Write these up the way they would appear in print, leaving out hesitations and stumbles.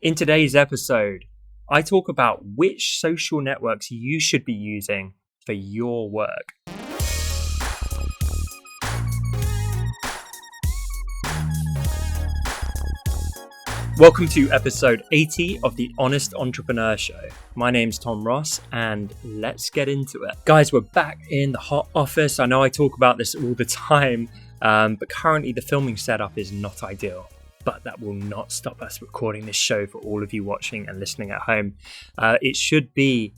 In today's episode, I talk about which social networks you should be using for your work. Welcome to episode 80 of the Honest Entrepreneur Show. My name's Tom Ross, and let's get into it. Guys, we're back in the hot office. I know I talk about this all the time, but currently the filming setup is not ideal. But that will not stop us recording this show for all of you watching and listening at home. It should be,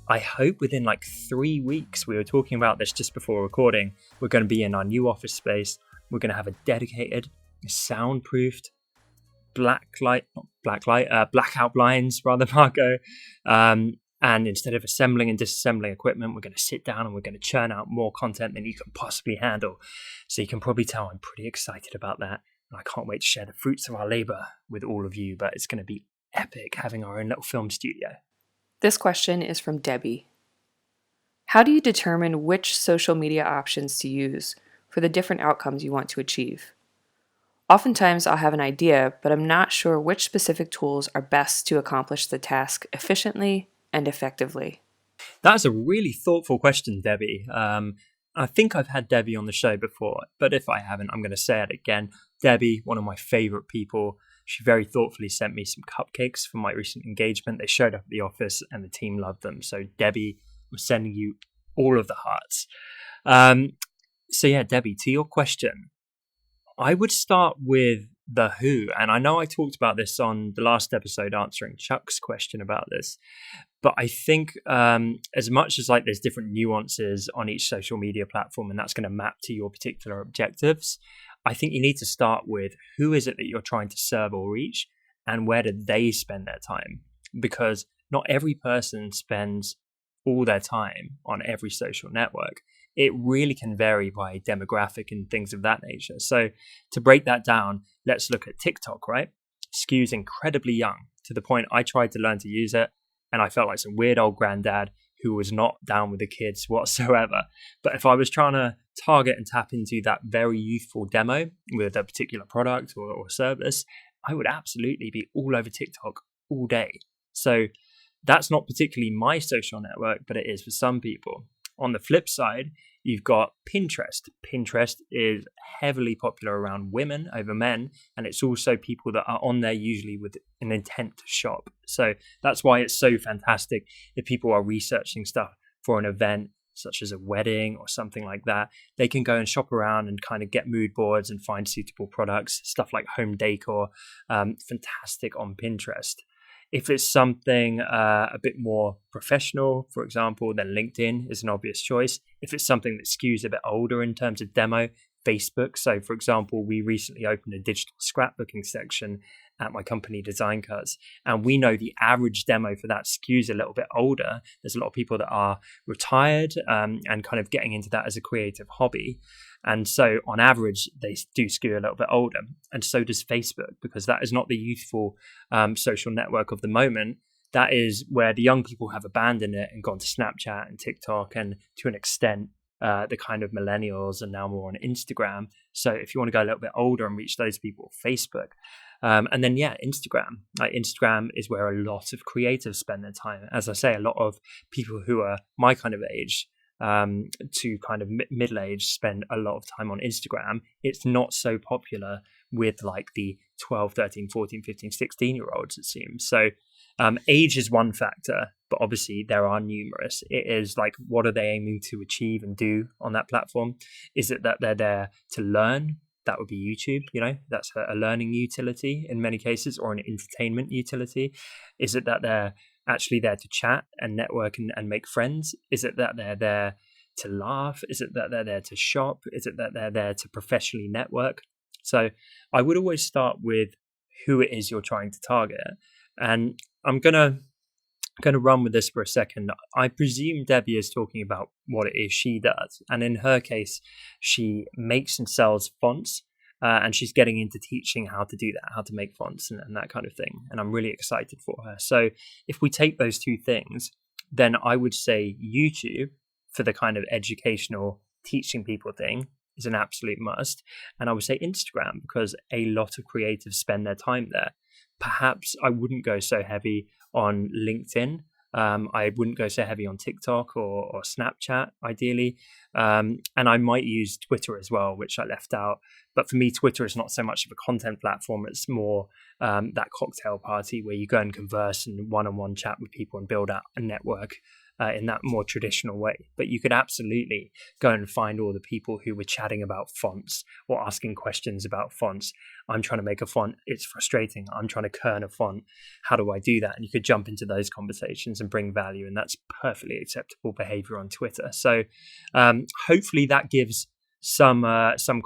I hope, within like 3 weeks. We were talking about this just before recording. We're going to be in our new office space. We're going to have a dedicated, soundproofed, blackout blinds, rather, Marco. And instead of assembling and disassembling equipment, we're going to sit down and we're going to churn out more content than you can possibly handle. So you can probably tell I'm pretty excited about that. I can't wait to share the fruits of our labor with all of you, but it's going to be epic having our own little film studio. This question is from Debbie. How do you determine which social media options to use for the different outcomes you want to achieve? Oftentimes I'll have an idea, but I'm not sure which specific tools are best to accomplish the task efficiently and effectively. That's a really thoughtful question, Debbie. I think I've had Debbie on the show before, but if I haven't, I'm going to say it again. Debbie, one of my favorite people, she very thoughtfully sent me some cupcakes for my recent engagement. They showed up at the office and the team loved them. So Debbie, I'm sending you all of the hearts. Debbie, to your question, I would start with the who. And I know I talked about this on the last episode answering Chuck's question about this. But I think as much as like there's different nuances on each social media platform and that's going to map to your particular objectives, I think you need to start with who is it that you're trying to serve or reach and where do they spend their time? Because not every person spends all their time on every social network. It really can vary by demographic and things of that nature. So to break that down, let's look at TikTok, right? Skews incredibly young to the point I tried to learn to use it. And I felt like some weird old granddad who was not down with the kids whatsoever. But if I was trying to target and tap into that very youthful demo with a particular product or service, I would absolutely be all over TikTok all day. So that's not particularly my social network, but it is for some people. On the flip side, you've got Pinterest. Pinterest is heavily popular around women over men, and it's also people that are on there usually with an intent to shop. So that's why it's so fantastic if people are researching stuff for an event, such as a wedding or something like that. They can go and shop around and kind of get mood boards and find suitable products, stuff like home decor, fantastic on Pinterest. If it's something a bit more professional, for example, then LinkedIn is an obvious choice. If it's something that skews a bit older in terms of demo, Facebook. So, for example, we recently opened a digital scrapbooking section at my company, Design Cuts, and we know the average demo for that skews a little bit older. There's a lot of people that are retired and kind of getting into that as a creative hobby. And so on average, they do skew a little bit older. And so does Facebook, because that is not the youthful social network of the moment. That is where the young people have abandoned it and gone to Snapchat and TikTok, and to an extent, the kind of millennials are now more on Instagram. So if you want to go a little bit older and reach those people, Facebook. And then, Instagram. Instagram is where a lot of creatives spend their time. As I say, a lot of people who are my kind of age to kind of middle age spend a lot of time on Instagram. It's not so popular with like the 12, 13, 14, 15, 16-year-olds, it seems. So age is one factor, but obviously there are numerous. It is like, what are they aiming to achieve and do on that platform? Is it that they're there to learn? That would be YouTube, that's a learning utility in many cases, or an entertainment utility. Is it that they're actually there to chat and network and make friends? Is it that they're there to laugh? Is it that they're there to shop? Is it that they're there to professionally network? So I would always start with who it is you're trying to target. And I'm gonna run with this for a second. I presume Debbie is talking about what it is she does. And in her case, she makes and sells fonts. And she's getting into teaching how to do that, how to make fonts and that kind of thing. And I'm really excited for her. So if we take those two things, then I would say YouTube for the kind of educational teaching people thing is an absolute must. And I would say Instagram because a lot of creatives spend their time there. Perhaps I wouldn't go so heavy on LinkedIn. I wouldn't go so heavy on TikTok or Snapchat, ideally. And I might use Twitter as well, which I left out. But for me, Twitter is not so much of a content platform. It's more that cocktail party where you go and converse and one-on-one chat with people and build out a network in that more traditional way. But you could absolutely go and find all the people who were chatting about fonts or asking questions about fonts. I'm trying to make a font. It's frustrating. I'm trying to kern a font. How do I do that? And you could jump into those conversations and bring value. And that's perfectly acceptable behavior on Twitter. So hopefully that gives some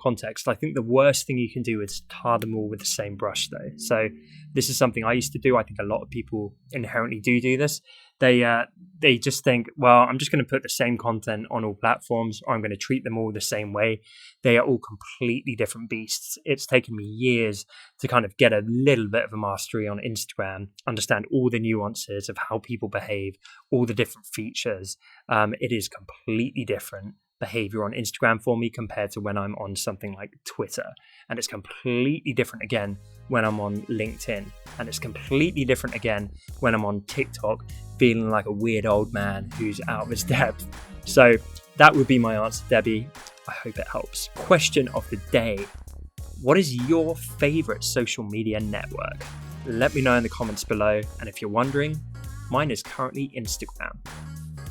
context. I think the worst thing you can do is tar them all with the same brush, though. So this is something I used to do. I think a lot of people inherently do this. They just think, well, I'm just going to put the same content on all platforms, or I'm going to treat them all the same way. They are all completely different beasts. It's taken me years to kind of get a little bit of a mastery on Instagram, understand all the nuances of how people behave, all the different features. It is completely different behavior on Instagram for me compared to when I'm on something like Twitter. And it's completely different again when I'm on LinkedIn. And it's completely different again when I'm on TikTok, feeling like a weird old man who's out of his depth. So that would be my answer, Debbie. I hope it helps. Question of the day. What is your favorite social media network? Let me know in the comments below. And if you're wondering, mine is currently Instagram.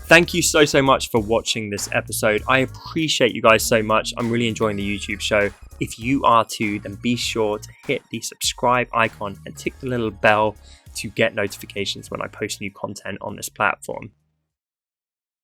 Thank you so much for watching this episode. I appreciate you guys so much. I'm really enjoying the YouTube show. If you are too, then be sure to hit the subscribe icon and tick the little bell to get notifications when I post new content on this platform.